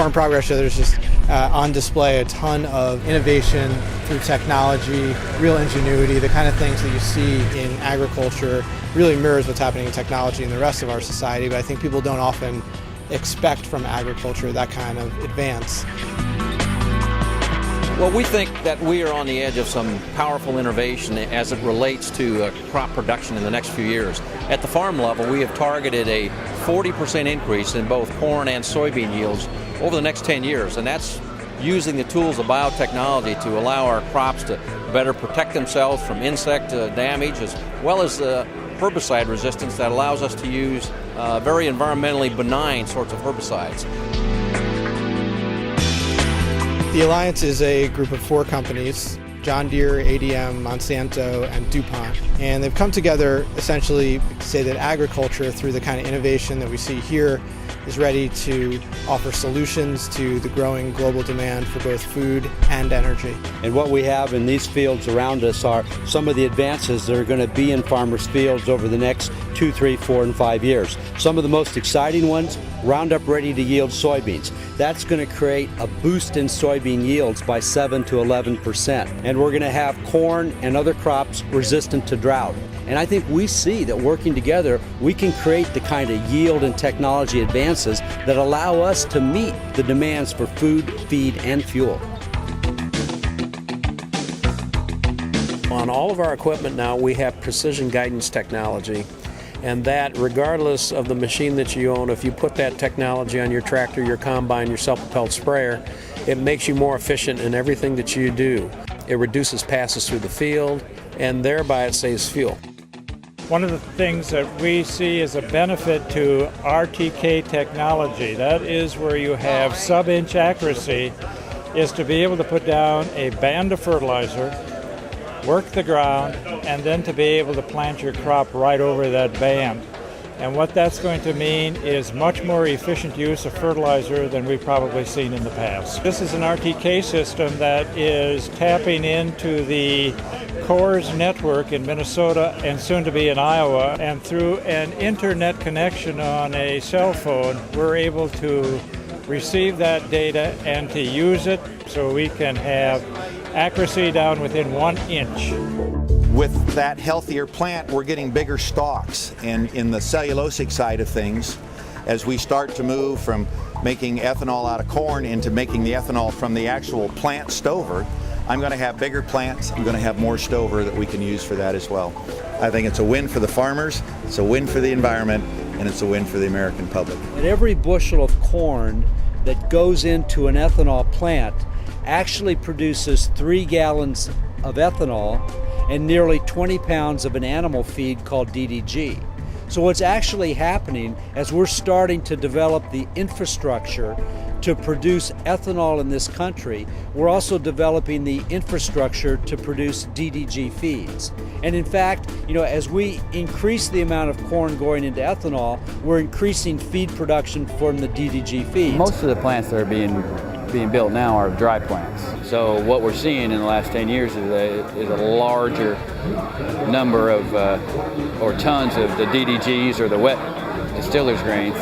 Farm Progress Show, there's just on display a ton of innovation through technology, real ingenuity, the kind of things that you see in agriculture really mirrors what's happening in technology in the rest of our society, but I think people don't often expect from agriculture that kind of advance. Well, we think that we are on the edge of some powerful innovation as it relates to crop production in the next few years. At the farm level, we have targeted a 40% increase in both corn and soybean yields over the next 10 years, and that's using the tools of biotechnology to allow our crops to better protect themselves from insect damage, as well as herbicide resistance that allows us to use very environmentally benign sorts of herbicides. The Alliance is a group of 4 companies, John Deere, ADM, Monsanto, and DuPont. And they've come together essentially to say that agriculture, through the kind of innovation that we see here, is ready to offer solutions to the growing global demand for both food and energy. And what we have in these fields around us are some of the advances that are going to be in farmers' fields over the next 2, 3, 4, and 5 years. Some of the most exciting ones, Roundup Ready to Yield soybeans. That's going to create a boost in soybean yields by 7 to 11%. And we're going to have corn and other crops resistant to drought. And I think we see that working together, we can create the kind of yield and technology advances that allow us to meet the demands for food, feed, and fuel. On all of our equipment now, we have precision guidance technology. And that, regardless of the machine that you own, if you put that technology on your tractor, your combine, your self-propelled sprayer, it makes you more efficient in everything that you do. It reduces passes through the field, and thereby it saves fuel. One of the things that we see as a benefit to RTK technology, that is where you have sub-inch accuracy, is to be able to put down a band of fertilizer, work the ground, and then to be able to plant your crop right over that band. And what that's going to mean is much more efficient use of fertilizer than we've probably seen in the past. This is an RTK system that is tapping into the Coors network in Minnesota and soon to be in Iowa. And through an internet connection on a cell phone, we're able to receive that data and to use it so we can have accuracy down within 1 inch. With that healthier plant, we're getting bigger stalks. And in the cellulosic side of things, as we start to move from making ethanol out of corn into making the ethanol from the actual plant stover, I'm going to have bigger plants, I'm going to have more stover that we can use for that as well. I think it's a win for the farmers, it's a win for the environment, and it's a win for the American public. And every bushel of corn that goes into an ethanol plant actually produces 3 gallons of ethanol and nearly 20 pounds of an animal feed called DDG. So what's actually happening as we're starting to develop the infrastructure to produce ethanol in this country, we're also developing the infrastructure to produce DDG feeds. And in fact, as we increase the amount of corn going into ethanol, we're increasing feed production from the DDG feeds. Most of the plants that are being built now are dry plants. So what we're seeing in the last 10 years is a larger number of or tons of the DDGs or the wet distillers grains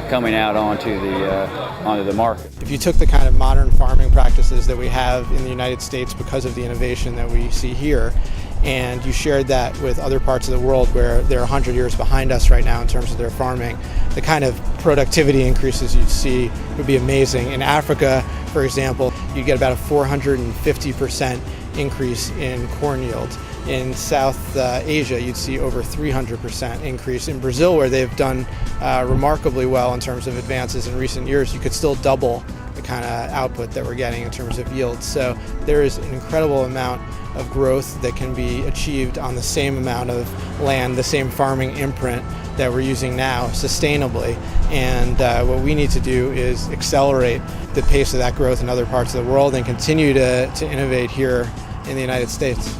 coming out onto the market. If you took the kind of modern farming practices that we have in the United States because of the innovation that we see here, and you shared that with other parts of the world where they're 100 years behind us right now in terms of their farming, the kind of productivity increases you'd see would be amazing. In Africa, for example, you get about a 450% increase in corn yield. In South Asia, you'd see over 300% increase. In Brazil, where they've done remarkably well in terms of advances in recent years, you could still double the kind of output that we're getting in terms of yield. So there is an incredible amount of growth that can be achieved on the same amount of land, the same farming imprint that we're using now sustainably. And what we need to do is accelerate the pace of that growth in other parts of the world and continue to innovate here in the United States.